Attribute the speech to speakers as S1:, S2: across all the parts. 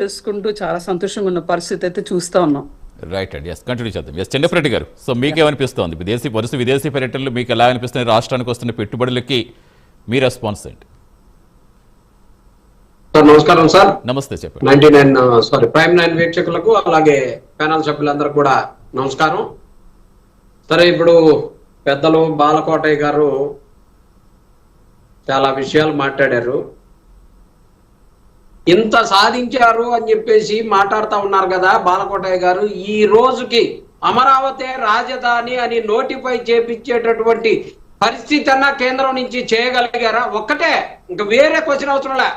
S1: చేసుకుంటూ చాలా సంతోషంగా ఉన్న పరిస్థితి అయితే చూస్తా ఉన్నాం.
S2: రైట్ అండి. ఎస్, కంటిన్యూ చేద్దాం. ఎస్, చెన్నపరెడ్డి గారు, సో మీకేమనిపిస్తోంది? విదేశీ పర్యటనలు మీకు ఎలా అనిపిస్తున్నాయి? రాష్ట్రానికి వస్తున్న పెట్టుబడులకి మీ రెస్పాన్స్ ఏంటి?
S3: సార్ నమస్కారం సార్.
S2: నమస్తే, చెప్పండి.
S3: ప్రైమ్ 9 వీక్షకులకు అలాగే ప్యానల్ సభ్యులందరూ కూడా నమస్కారం. సరే, ఇప్పుడు పెద్దలు బాలకోటయ్య గారు చాలా విషయాలు మాట్లాడారు. ఇంత సాధించారు అని చెప్పేసి మాట్లాడుతూ ఉన్నారు కదా బాలకోటయ్య గారు. ఈ రోజుకి అమరావతి రాజధాని అని నోటిఫై చేపించేటటువంటి పరిస్థితి అన్నా కేంద్రం నుంచి చేయగలిగారా? ఒక్కటే, ఇంకా వేరే క్వశ్చన్ అవసరంలే.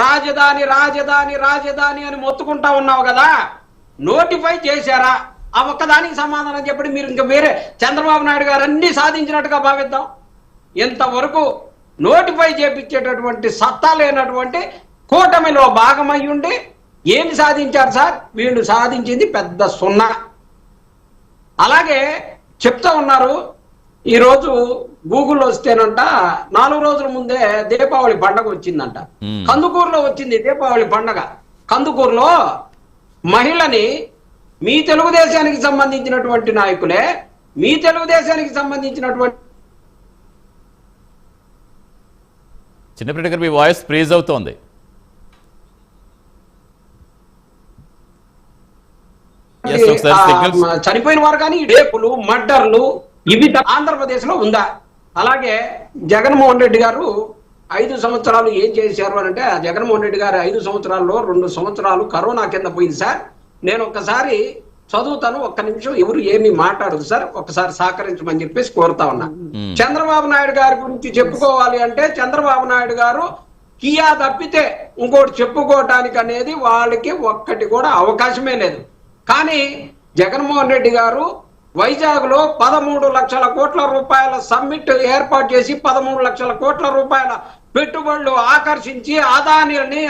S3: రాజధాని రాజధాని రాజధాని అని మొత్తుకుంటా ఉన్నావు కదా, నోటిఫై చేశారా? ఆ ఒక్కదానికి సమాధానం చెప్పండి. మీరు ఇంకా వేరే చంద్రబాబు నాయుడు గారు అన్ని సాధించినట్టుగా భావిద్దాం. ఇంతవరకు నోటిఫై చేపించేటటువంటి సత్తా లేనటువంటి కూటమిలో భాగమై ఉండి ఏమి సాధించారు సార్? వీళ్ళు సాధించింది పెద్ద సున్నా. అలాగే చెప్తా ఉన్నారు, ఈరోజు గూగుల్లో వస్తేనంట 4 రోజుల ముందే దీపావళి పండగ వచ్చిందంట. కందుకూరులో వచ్చింది దీపావళి పండగ. కందుకూరులో మహిళని మీ తెలుగుదేశానికి సంబంధించినటువంటి నాయకులే, మీ తెలుగుదేశానికి సంబంధించినటువంటి
S2: చిన్నపరెడ్డి గారు, మీ వాయిస్ ఫ్రీజ్ అవుతోంది.
S3: చనిపోయిన వారు కానీ రేపులు మర్డర్లు ఇవి ఆంధ్రప్రదేశ్ లో ఉందా? అలాగే జగన్మోహన్ రెడ్డి గారు 5 సంవత్సరాలు ఏం చేశారు అని అంటే, జగన్మోహన్ రెడ్డి గారు 5 సంవత్సరాల్లో 2 సంవత్సరాలు కరోనా కింద పోయింది సార్. నేను ఒక్కసారి చదువుతాను, ఒక్క నిమిషం, ఎవరు ఏమి మాట్లాడదు సార్, ఒక్కసారి సహకరించమని చెప్పేసి కోరుతా ఉన్నా. చంద్రబాబు నాయుడు గారి గురించి చెప్పుకోవాలి అంటే, చంద్రబాబు నాయుడు గారు కియా తప్పితే ఇంకోటి చెప్పుకోవటానికి అనేది వాళ్ళకి ఒక్కటి కూడా అవకాశమే లేదు. కానీ జగన్మోహన్ రెడ్డి గారు వైజాగ్ లో 13 లక్షల కోట్ల రూపాయల సమ్మిట్ ఏర్పాటు చేసి 13 లక్షల కోట్ల రూపాయల పెట్టుబడులు ఆకర్షించి అదానీల్ని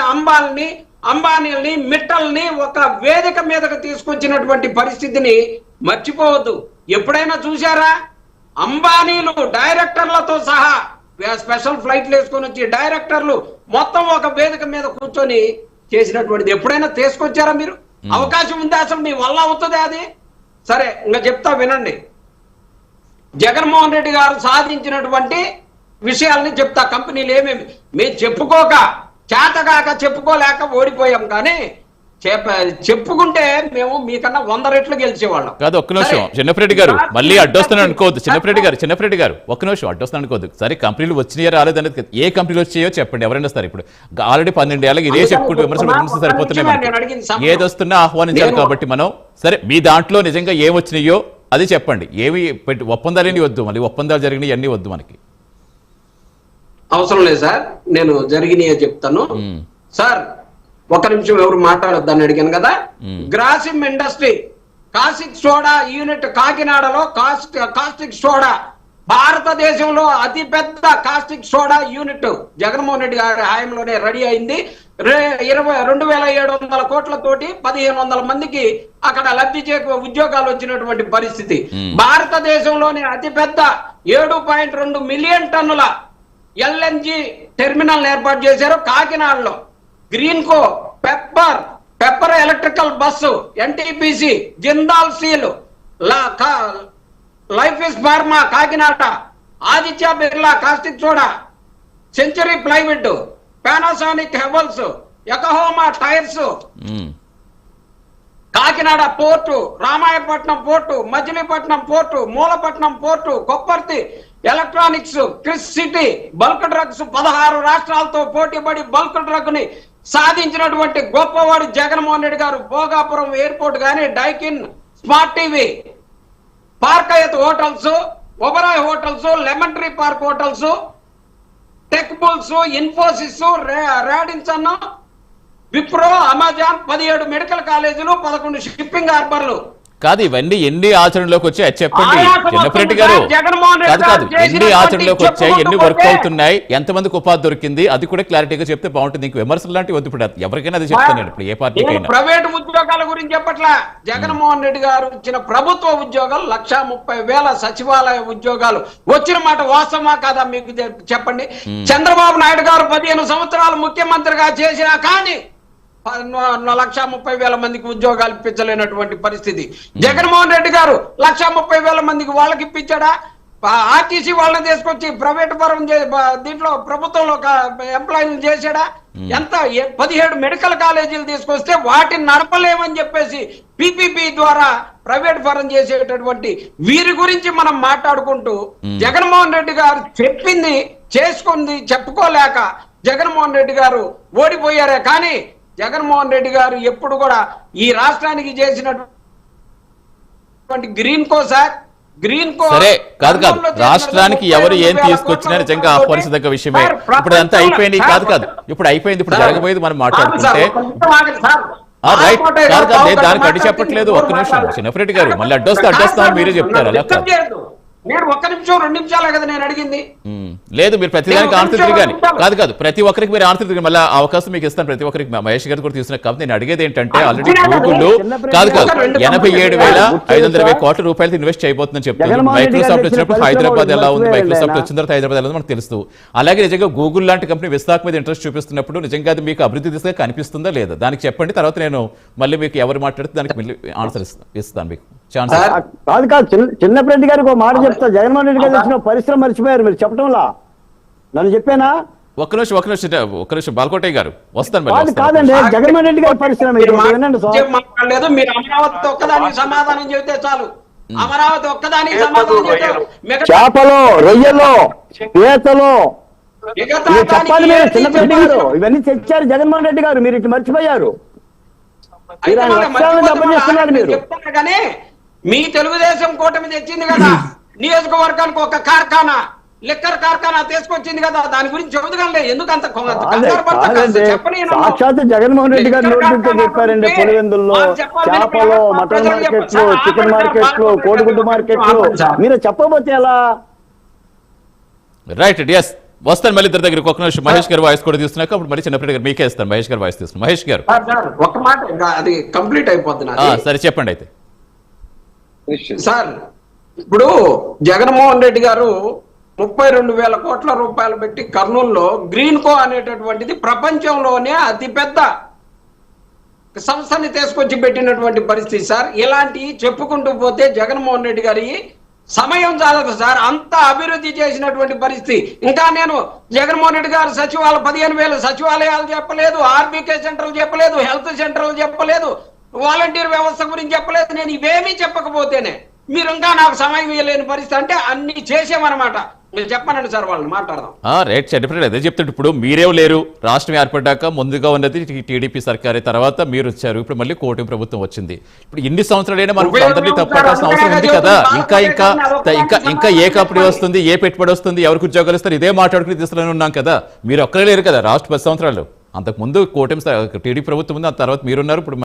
S3: అంబానీల్ని మిట్టల్ని ఒక వేదిక మీదకు తీసుకొచ్చినటువంటి పరిస్థితిని మర్చిపోవద్దు. ఎప్పుడైనా చూశారా? అంబానీలు డైరెక్టర్లతో సహా స్పెషల్ ఫ్లైట్లు వేసుకొని వచ్చి డైరెక్టర్లు మొత్తం ఒక వేదిక మీద కూర్చొని చేసినటువంటిది ఎప్పుడైనా తీసుకొచ్చారా మీరు? అవకాశం ఉందా? అసలు మీ వల్ల అవుతుంది అది? సరే, ఇంకా చెప్తా వినండి. జగన్మోహన్ రెడ్డి గారు సాధించినటువంటి విషయాల్ని చెప్తా. కంపెనీలు ఏమేమి మేము చెప్పుకోక, చేతగాక, చెప్పుకోలేక ఓడిపోయాం. కానీ చెప్పుకుంటే మేము మీకన్నా 100 రెట్లు గెలిచేవాళ్ళం
S2: కాదు. ఒక్క నిమిషం చిన్నపరెడ్డి గారు, మళ్ళీ అడ్డొస్తాను అనుకోవద్దు. చిన్నపరెడ్డి గారు ఒక్క నిమిషం అడ్డొస్తాను అనుకోవద్దు. సరే, కంపెనీలు వచ్చినాయో రాలేదనేది ఏ కంపెనీలు వచ్చాయో చెప్పండి. ఎవరైనా సరే, ఇప్పుడు ఆల్రెడీ 12 ఏళ్ళకి ఇదే చెప్పుకుంటూ విమర్శలు సరిపోతున్నాయి. ఏది వస్తున్నా ఆహ్వానించాలి కాబట్టి మనం. సరే, మీ దాంట్లో నిజంగా ఏం వచ్చినాయో అది చెప్పండి. ఏమి ఒప్పందాలు వద్దు, మళ్ళీ ఒప్పందాలు జరిగినాయి అన్నీ వద్దు మనకి.
S3: అవసరం లేదు సార్, నేను జరిగినాయే చెప్తాను. సార్ ఒక నిమిషం, ఎవరు మాట్లాడొద్దని అడిగాను కదా. Grasim industry caustic soda unit కాకినాడలో కాస్టిక్ సోడా భారతదేశంలో అతి పెద్ద caustic soda unit Jaganmohan Reddy గారి హయాంలోనే రెడీ అయింది. 2,700 కోట్లతోటి 1,500 మందికి అక్కడ లబ్ధి ఉద్యోగాలు వచ్చినటువంటి పరిస్థితి. భారతదేశంలోనే అతిపెద్ద 7.2 మిలియన్ టన్నుల ఎల్ఎన్జి టెర్మినల్ ఏర్పాటు చేశారు కాకినాడలో. Greenko, pepper electrical bus, NTPC, Jindal steel, life is pharma Kakinada, Aditya Birla caustic soda, century plywood, Panasonic Havells, Yokohama tyres, Kakinada port, Ramayapatnam port, Machilipatnam port, Mulapatnam port, Kopparthi electronics, Kris city, bulk drugs 16 రాష్ట్రాలతో పోటీపడి బల్క్ డ్రగ్ ని సాధించినటువంటి గొప్పవాడు జగన్మోహన్ రెడ్డి గారు. భోగాపురం ఎయిర్పోర్ట్ గానీ, Daikin, smart TV, Park Hyatt hotels, Oberoi hotels, Lemon Tree Park hotels, Tech Bulls, Infosys, Radisson, Wipro, Amazon, 17 medical కాలేజీలు, 11 shipping హార్బర్లు.
S2: కాదు, ఇవన్నీ ఎన్ని ఆచరణలోకి వచ్చాయి అది చెప్పండి చిన్నపరెడ్డి గారు. కాదు, ఎన్ని ఆచరణలోకి వచ్చాయి, ఎన్ని వర్క్ అవుతున్నాయి, ఎంతమందికి ఉపాధి దొరికింది, అది కూడా క్లారిటీగా చెప్తే బాగుంటుంది. ఇంక విమర్శలు లాంటివి వద్దు. ఇప్పుడు ఎవరికైనా అది చెప్తాను, ఇప్పుడు ఏ పార్టీకైనా.
S3: ప్రైవేట్ ఉద్యోగాల గురించి చెప్పట్లా. జగన్మోహన్ రెడ్డి గారు ఇచ్చిన ప్రభుత్వ ఉద్యోగాలు 1,30,000 సచివాలయ ఉద్యోగాలు వచ్చిన మాట వాస్తవమా కాదా మీకు చెప్పండి. చంద్రబాబు నాయుడు గారు 15 సంవత్సరాలు ముఖ్యమంత్రిగా చేసినా కానీ 1,30,000 మందికి ఉద్యోగాలు ఇప్పించలేనటువంటి పరిస్థితి. జగన్మోహన్ రెడ్డి గారు 1,30,000 మందికి వాళ్ళకి ఇప్పించాడా? ఆర్టీసీ వాళ్ళని తీసుకొచ్చి ప్రైవేట్ పరం దీంట్లో ప్రభుత్వంలో ఎంప్లాయీలు చేశాడా? ఎంత 17 మెడికల్ కాలేజీలు తీసుకొస్తే వాటిని నడపలేమని చెప్పేసి పిపిపి ద్వారా ప్రైవేట్ పరం చేసేటటువంటి వీరి గురించి మనం మాట్లాడుకుంటూ జగన్మోహన్ రెడ్డి గారు చెప్పింది చేసుకుంది చెప్పుకోలేక జగన్మోహన్ రెడ్డి గారు ఓడిపోయారే. కానీ జగన్మోహన్ రెడ్డి గారు ఎప్పుడు కూడా ఈ రాష్ట్రానికి చేసినటువంటి గ్రీన్ కో
S2: సరే కాదు రాష్ట్రానికి ఎవరు ఏం తీసుకొచ్చినా నిజంగా ఆహ్వానించదగ్గ విషయమే. ఇప్పుడు అంతా అయిపోయింది ఇప్పుడు అయిపోయింది. ఇప్పుడు జరగబోయేది మనం మాట్లాడుకుంటే రైట్ కాదు దానికి అడ్డు చెప్పట్లేదు. ఒక్క నిమిషం చిన్నపరెడ్డి గారు మళ్ళీ అడ్డొస్తామని మీరే చెప్తారు. అలా కాదు
S3: నేను 1 నిమిషం 2 నిమిషాలే కదా నేను అడిగింది.
S2: లేదు మీరు ప్రతిదానికి ఆన్సర్ తిరిగాని కాదు ప్రతి ఒక్కరికి మీరు ఆన్సర్ తిరిగి మళ్ళీ అవకాశం మీకు ఇస్తాను. ప్రతి ఒక్కరికి మహేష్ గారు కూడా తీసుకున్న కాబట్టి నేను అడిగేది ఏంటంటే ఆల్రెడీ గూగుల్ కాదు 87,520 కోట్ల రూపాయలు ఇన్వెస్ట్ చేయబోతుందని చెప్తున్నారు. మైక్రోసాఫ్ట్ వచ్చినప్పుడు హైదరాబాద్ ఎలా ఉంది, మైక్రోసాఫ్ట్ వచ్చిన తర్వాత హైదరాబాద్ ఎలా ఉంది మనకు తెలుసు. అలాగే నిజంగా గూగుల్ లాంటి కంపెనీ విశాఖ మీద ఇంట్రెస్ట్ చూపిస్తున్నప్పుడు నిజంగా అది మీకు అభివృద్ధి దిశగా కనిపిస్తుందా లేదా దానికి చెప్పండి. తర్వాత నేను మళ్ళీ మీకు ఎవరు మాట్లాడితే దానికి మళ్ళీ ఆన్సర్ ఇస్తాను మీకు ఛాన్స్.
S4: కాదు చిన్నపరెడ్డి గారికి ఒక మాట చెప్తా. జగన్మోహన్ రెడ్డి గారు వచ్చిన పరిశ్రమ మర్చిపోయారు మీరు చెప్పడంలా. నన్ను చెప్పానా?
S2: ఒక్క నిమిషం బాలకోటయ్య గారు వస్తాను.
S4: కాదండి జగన్మోహన్ రెడ్డి గారి పరిశ్రమ
S3: మాట్లాడలేదు. మీరు అమరావతి ఒక్కదానికి సమాధానం చెబితే చాలు. అమరావతి ఒక్కదానికి సమాధానం చెబితే
S4: చేపలు రొయ్యలు పీతలు చెప్పాలి మీరు. చిన్నపరెడ్డి గారు ఇవన్నీ తెచ్చారు జగన్మోహన్ రెడ్డి గారు, మీరు ఇటు మర్చిపోయారు.
S3: చెప్తారు కానీ మీ తెలుగుదేశం కూటమి తెచ్చింది కదా నియోజకవర్గానికి ఒక కార్ఖానా లిక్కర్ కార్ఖానా తీసుకొచ్చింది కదా, దాని గురించి చెబుతుగానే ఎందుకు అంత
S4: సాక్షాత్ జగన్మోహన్ రెడ్డి గారు నోటితో చెప్పారండి. పులివెందుల్లో చేపలు, మటన్ మార్కెట్లు, చికెన్ మార్కెట్లు, కోడిగుడ్డు మార్కెట్లు మీరు చెప్పబోతే ఎలా?
S2: రైట్ ఎస్ వస్తాను మళ్ళీ ఇద్దరి దగ్గరికి. ఒక నిమిషం మహేష్ గారు వాయిస్ కూడా తీసుకున్నాక అప్పుడు మళ్ళీ చిన్నప్పటి గారు మీకే ఇస్తాను. మహేష్ గారు వాయిస్ తీసుకున్నాను. మహేష్ గారు
S3: ఒక మాట అది కంప్లీట్ అయిపోతుంది
S2: సరే చెప్పండి అయితే.
S3: సార్ ఇప్పుడు జగన్మోహన్ రెడ్డి గారు 32,000 కోట్ల రూపాయలు పెట్టి కర్నూలులో గ్రీన్ కో అనేటటువంటిది ప్రపంచంలోనే అతిపెద్ద సంస్థని తీసుకొచ్చి పెట్టినటువంటి పరిస్థితి సార్. ఇలాంటి చెప్పుకుంటూ పోతే జగన్మోహన్ రెడ్డి గారి సమయం చాలదు సార్, అంత అభివృద్ధి చేసినటువంటి పరిస్థితి. ఇంకా నేను జగన్మోహన్ రెడ్డి గారు 15,000 సచివాలయాలు చెప్పలేదు, ఆర్బీకే సెంటర్లు చెప్పలేదు, హెల్త్ సెంటర్లు చెప్పలేదు, వాలంటీర్ వ్యవస్థ గురించి చెప్పలేదు. నేను ఇవేమీ చెప్పకపోతేనే మీరు ఇంకా నాకు సమయం ఇవ్వలేని పరిస్థితి అంటే అన్ని చేసామన్నమాట. మీరు చెప్పనండి సార్ వాళ్ళని మాట్లాడదాం.
S2: రైట్ సర్టిఫికేట్ అదే చెప్తుంటే ఇప్పుడు మీరేం లేరు. రాష్ట్రం ఏర్పడ్డాక ముందుగా ఉన్నది టీడీపీ సర్కారే, తర్వాత మీరు వచ్చారు, ఇప్పుడు మళ్ళీ కూటమి ప్రభుత్వం వచ్చింది. ఇప్పుడు ఇన్ని సంవత్సరాలైనా మనకు అందరినీ తప్పట్టాల్సిన అవసరం ఉంది కదా. ఇంకా ఏ కంపెనీ వస్తుంది, ఏ పెట్టుబడి వస్తుంది, ఎవరికి ఉద్యోగాలు ఇస్తారు, ఇదే మాట్లాడుకుని తీసుకుని ఉన్నాం కదా. మీరు ఒక్కరే లేరు కదా రాష్ట్ర 10 సంవత్సరాలు. అంతకుముందు కూటమి టీడీపీ ప్రభుత్వం ఉంది, ఆ తర్వాత మీరున్నారు. ఇప్పుడు